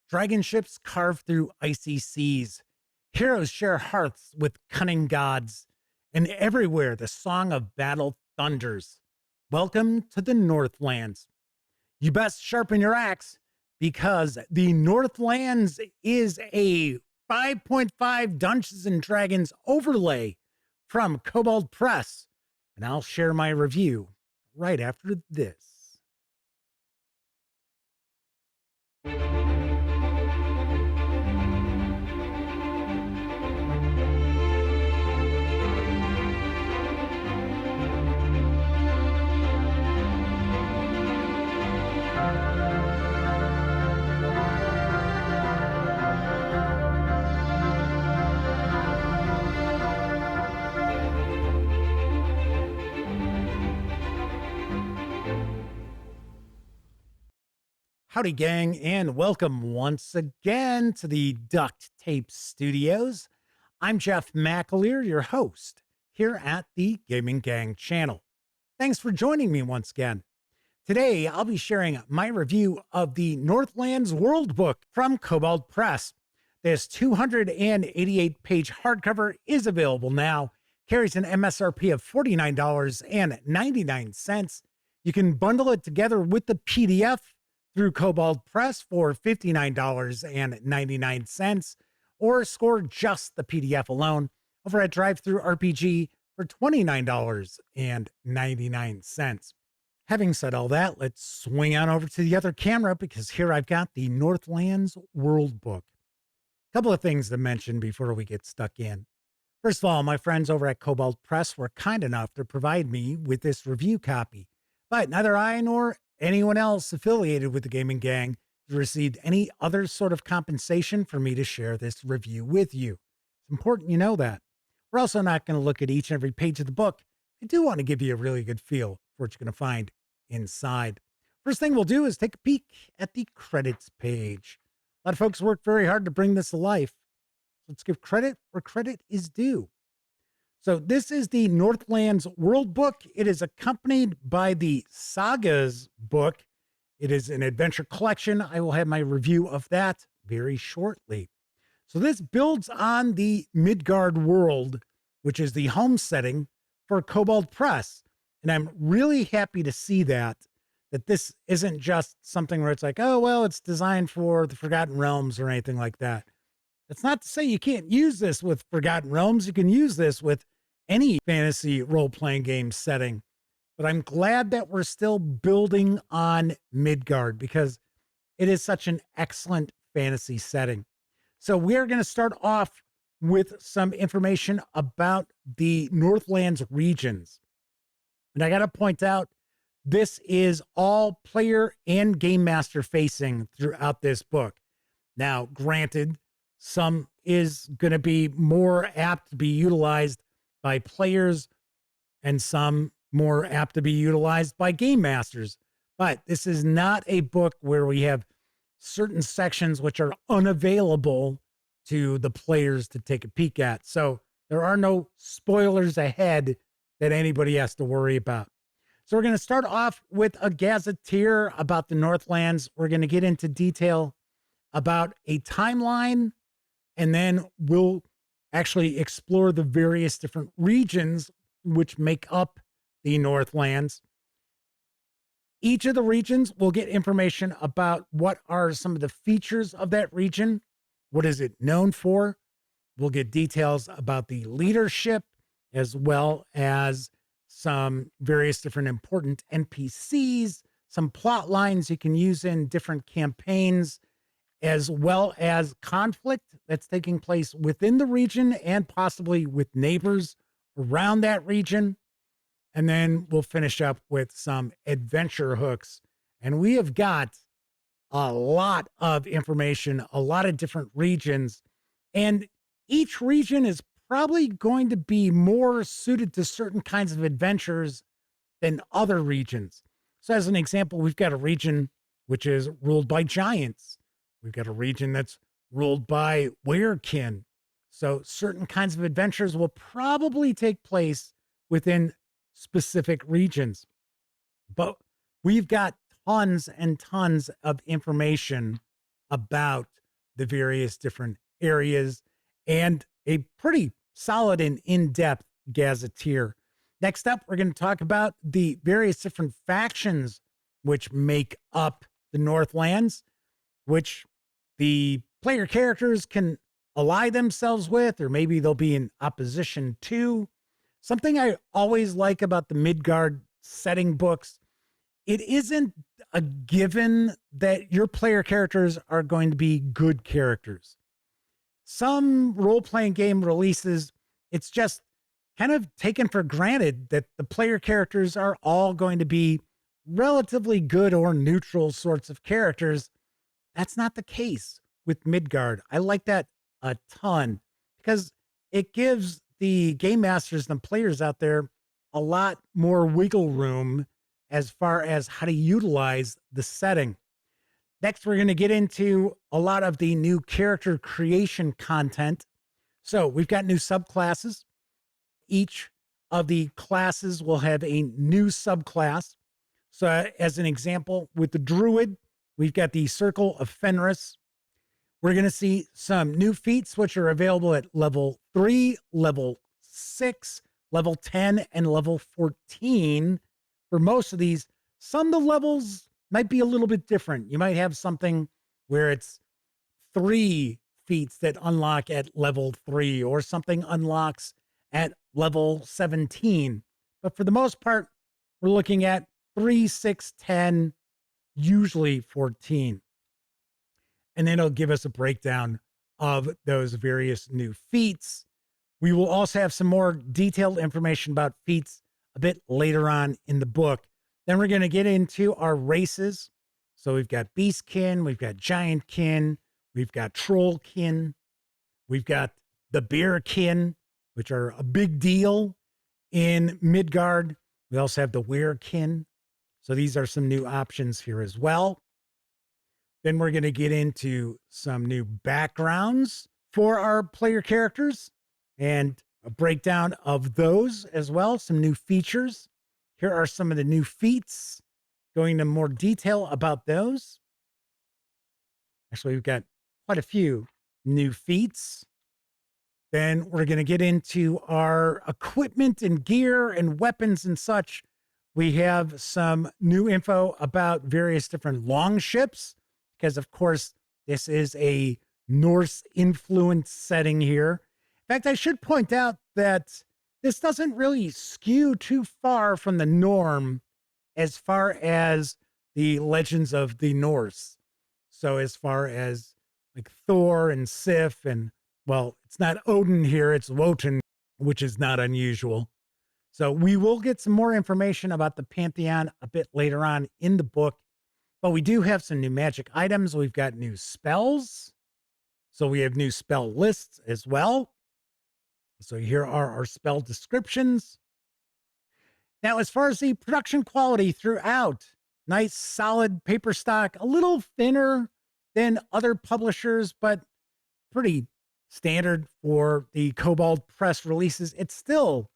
Dragon ships carve through icy seas. Heroes share hearths with cunning gods. And everywhere the song of battle thunders. Welcome to the Northlands. You best sharpen your axe because the Northlands is a 5.5 Dungeons and Dragons overlay from Kobold Press. And I'll share my review right after this. Howdy, gang, and welcome once again to the Duct Tape Studios. I'm Jeff McAleer, your host here at the Gaming Gang channel. Thanks for joining me once again. Today, I'll be sharing my review of the Northlands Worldbook from Kobold Press. This 288-page hardcover is available now, carries an MSRP of $49.99. You can bundle it together with the PDF through Kobold Press for $59.99, or score just the PDF alone over at Drive-Thru RPG for $29.99. Having said all that, let's swing on over to the other camera because here I've got the Northlands Worldbook. A couple of things to mention before we get stuck in. First of all, my friends over at Kobold Press were kind enough to provide me with this review copy, but neither I nor anyone else affiliated with the Gaming Gang has received any other sort of compensation for me to share this review with you. It's important you know that. We're also not going to look at each and every page of the book. I do want to give you a really good feel for what you're going to find inside. First thing we'll do is take a peek at the credits page. A lot of folks worked very hard to bring this to life. Let's give credit where credit is due. So this is the Northlands Worldbook. It is accompanied by the Sagas book. It is an adventure collection. I will have my review of that very shortly. So this builds on the Midgard world, which is the home setting for Kobold Press. And I'm really happy to see that this isn't just something where it's like, oh, well, it's designed for the Forgotten Realms or anything like that. That's not to say you can't use this with Forgotten Realms. You can use this with any fantasy role-playing game setting. But I'm glad that we're still building on Midgard because it is such an excellent fantasy setting. So we're going to start off with some information about the Northlands regions. And I got to point out, this is all player and game master facing throughout this book. Now, granted, some is going to be more apt to be utilized by players and some more apt to be utilized by game masters. But this is not a book where we have certain sections which are unavailable to the players to take a peek at. So there are no spoilers ahead that anybody has to worry about. So we're going to start off with a gazetteer about the Northlands. We're going to get into detail about a timeline, and then we'll actually explore the various different regions which make up the Northlands. Each of the regions will get information about what are some of the features of that region. What is it known for? We'll get details about the leadership as well as some various different important NPCs, some plot lines you can use in different campaigns, as well as conflict that's taking place within the region and possibly with neighbors around that region. And then we'll finish up with some adventure hooks. And we have got a lot of information, a lot of different regions. And each region is probably going to be more suited to certain kinds of adventures than other regions. So as an example, we've got a region which is ruled by giants. We've got a region that's ruled by werekin. So certain kinds of adventures will probably take place within specific regions. But we've got tons and tons of information about the various different areas and a pretty solid and in-depth gazetteer. Next up, we're going to talk about the various different factions which make up the Northlands, which the player characters can ally themselves with, or maybe they'll be in opposition to. Something I always like about the Midgard setting books, it isn't a given that your player characters are going to be good characters. Some role-playing game releases, it's just kind of taken for granted that the player characters are all going to be relatively good or neutral sorts of characters. That's not the case with Midgard. I like that a ton because it gives the game masters and players out there a lot more wiggle room as far as how to utilize the setting. Next, we're going to get into a lot of the new character creation content. So we've got new subclasses. Each of the classes will have a new subclass. So as an example, with the Druid, we've got the Circle of Fenris. We're going to see some new feats, which are available at level 3, level 6, level 10, and level 14. For most of these, some of the levels might be a little bit different. You might have something where it's 3 feats that unlock at level 3, or something unlocks at level 17. But for the most part, we're looking at 3, 6, 10, usually 14. And then it'll give us a breakdown of those various new feats. We will also have some more detailed information about feats a bit later on in the book. Then we're going to get into our races. So we've got Beastkin, we've got Giantkin, we've got Trollkin, we've got the Bearkin, which are a big deal in Midgard. We also have the Werekin. So these are some new options here as well. Then we're going to get into some new backgrounds for our player characters and a breakdown of those as well, some new features. Here are some of the new feats, going into more detail about those. Actually, we've got quite a few new feats. Then we're going to get into our equipment and gear and weapons and such. We have some new info about various different longships, because of course, this is a Norse influence setting here. In fact, I should point out that this doesn't really skew too far from the norm as far as the legends of the Norse. So as far as like Thor and Sif and, well, it's not Odin here, it's Wotan, which is not unusual. So we will get some more information about the Pantheon a bit later on in the book, but we do have some new magic items. We've got new spells. So we have new spell lists as well. So here are our spell descriptions. Now, as far as the production quality throughout, nice solid paper stock, a little thinner than other publishers, but pretty standard for the Kobold press releases. It's still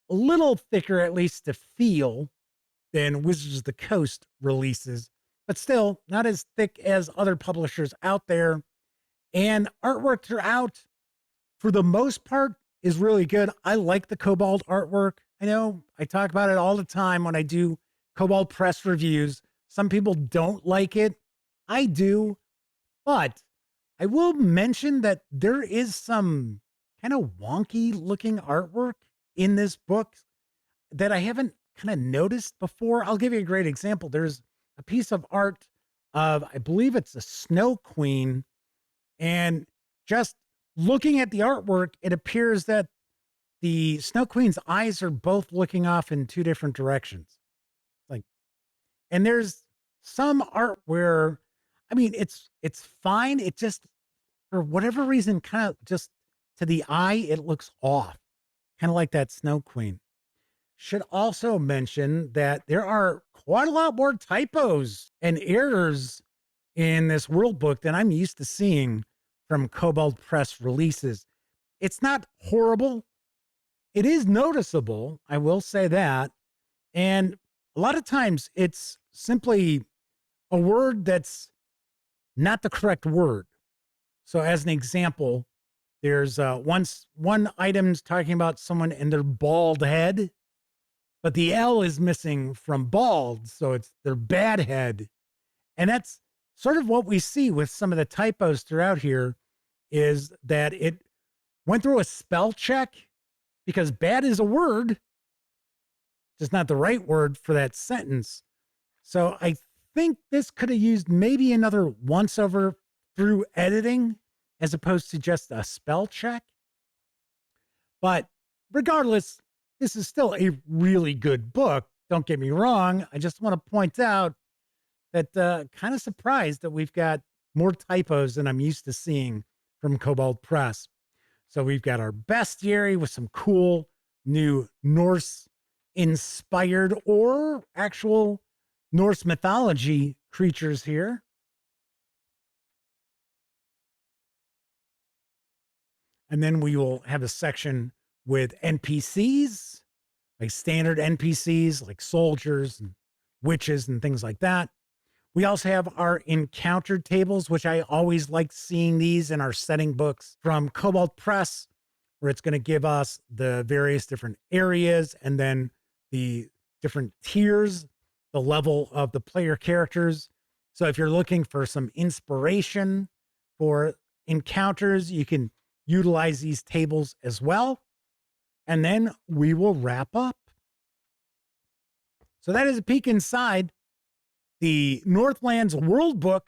a little thicker, at least to feel, than Wizards of the Coast releases, but still not as thick as other publishers out there. And artwork throughout, for the most part, is really good. I like the Kobold artwork. I know I talk about it all the time when I do Kobold press reviews. Some people don't like it. I do, but I will mention that there is some kind of wonky looking artwork in this book that I haven't kind of noticed before. I'll give you a great example. There's a piece of art of, I believe it's a Snow Queen, and just looking at the artwork, it appears that the Snow Queen's eyes are both looking off in 2 different directions. Like, and there's some art where, I mean, it's fine. It just, for whatever reason, kind of just to the eye, it looks off, kind of like that Snow Queen. Should also mention that there are quite a lot more typos and errors in this world book than I'm used to seeing from Kobold press releases. It's not horrible. It is noticeable, I will say that. And a lot of times it's simply a word that's not the correct word. So as an example, there's one item's talking about someone and their bald head, but the L is missing from bald, so it's their bad head. And that's sort of what we see with some of the typos throughout here, is that it went through a spell check because bad is a word, just not the right word for that sentence. So I think this could have used maybe another once over through editing as opposed to just a spell check. But regardless, this is still a really good book. Don't get me wrong. I just want to point out that kind of surprised that we've got more typos than I'm used to seeing from Kobold Press. So we've got our bestiary with some cool new Norse inspired or actual Norse mythology creatures here. And then we will have a section with NPCs, like standard NPCs, like soldiers and witches and things like that. We also have our encounter tables, which I always like seeing these in our setting books from Kobold Press, where it's going to give us the various different areas and then the different tiers, the level of the player characters. So if you're looking for some inspiration for encounters, you can utilize these tables as well. And then we will wrap up. So that is a peek inside the Northlands Worldbook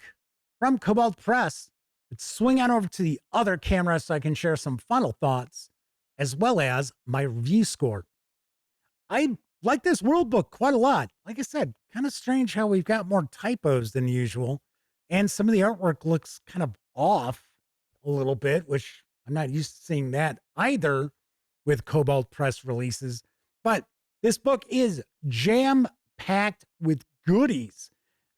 from Kobold Press. Let's swing on over to the other camera so I can share some final thoughts as well as my review score. I like this Worldbook quite a lot. Like I said, kind of strange how we've got more typos than usual. And some of the artwork looks kind of off a little bit, which I'm not used to seeing that either with Kobold Press releases. But this book is jam-packed with goodies.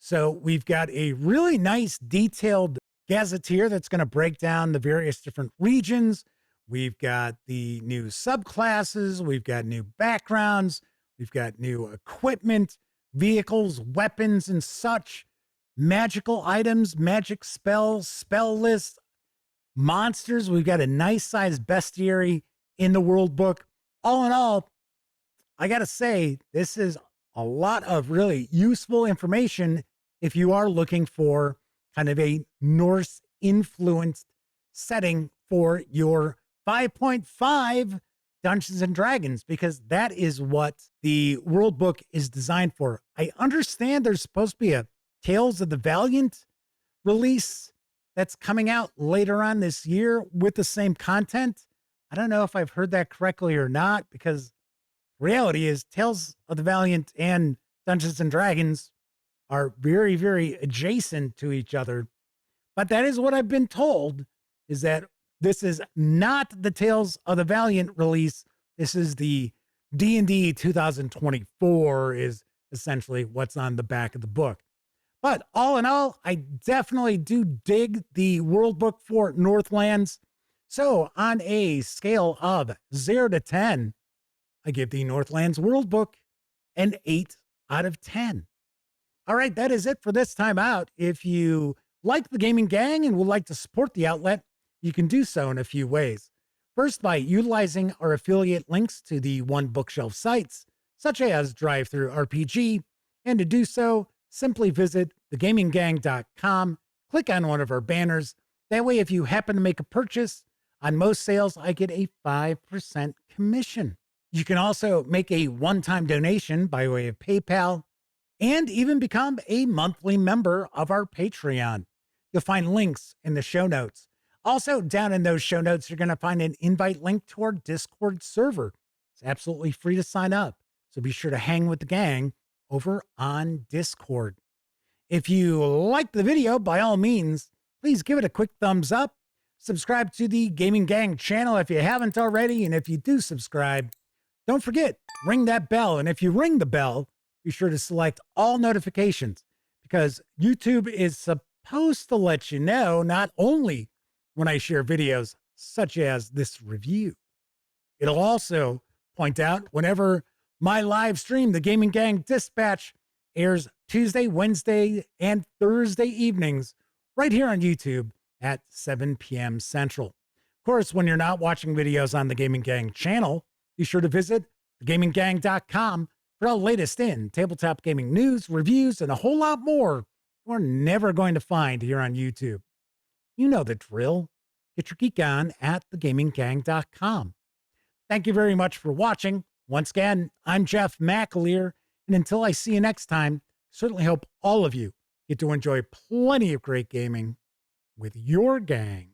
So we've got a really nice detailed gazetteer that's going to break down the various different regions. We've got the new subclasses. We've got new backgrounds. We've got new equipment, vehicles, weapons, and such. Magical items, magic spells, spell lists, monsters. We've got a nice sized bestiary in the world book. All in all, I got to say, this is a lot of really useful information if you are looking for kind of a Norse influenced setting for your 5.5 Dungeons and Dragons, because that is what the world book is designed for. I understand there's supposed to be a Tales of the Valiant release that's coming out later on this year with the same content. I don't know if I've heard that correctly or not, because reality is Tales of the Valiant and Dungeons and Dragons are very, very adjacent to each other. But that is what I've been told, is that this is not the Tales of the Valiant release. This is the D&D 2024 is essentially what's on the back of the book. But all in all, I definitely do dig the world book for Northlands. So on a scale of 0 to 10, I give the Northlands world book an 8 out of 10. All right, that is it for this time out. If you like the Gaming Gang and would like to support the outlet, you can do so in a few ways. First, by utilizing our affiliate links to the One Bookshelf sites, such as Drive-Thru RPG, and to do so, simply visit thegaminggang.com, click on one of our banners. That way, if you happen to make a purchase, on most sales, I get a 5% commission. You can also make a one-time donation by way of PayPal and even become a monthly member of our Patreon. You'll find links in the show notes. Also, down in those show notes, you're going to find an invite link to our Discord server. It's absolutely free to sign up, so be sure to hang with the gang over on Discord. If you like the video, by all means, please give it a quick thumbs up. Subscribe to the Gaming Gang channel if you haven't already, and if you do subscribe, don't forget, ring that bell. And if you ring the bell, be sure to select all notifications, because YouTube is supposed to let you know not only when I share videos such as this review, it'll also point out whenever my live stream, the Gaming Gang Dispatch, airs Tuesday, Wednesday, and Thursday evenings right here on YouTube at 7 p.m. Central. Of course, when you're not watching videos on the Gaming Gang channel, be sure to visit thegaminggang.com for the latest in tabletop gaming news, reviews, and a whole lot more you're never going to find here on YouTube. You know the drill. Get your geek on at thegaminggang.com. Thank you very much for watching. Once again, I'm Jeff McAleer, and until I see you next time, certainly hope all of you get to enjoy plenty of great gaming with your gang.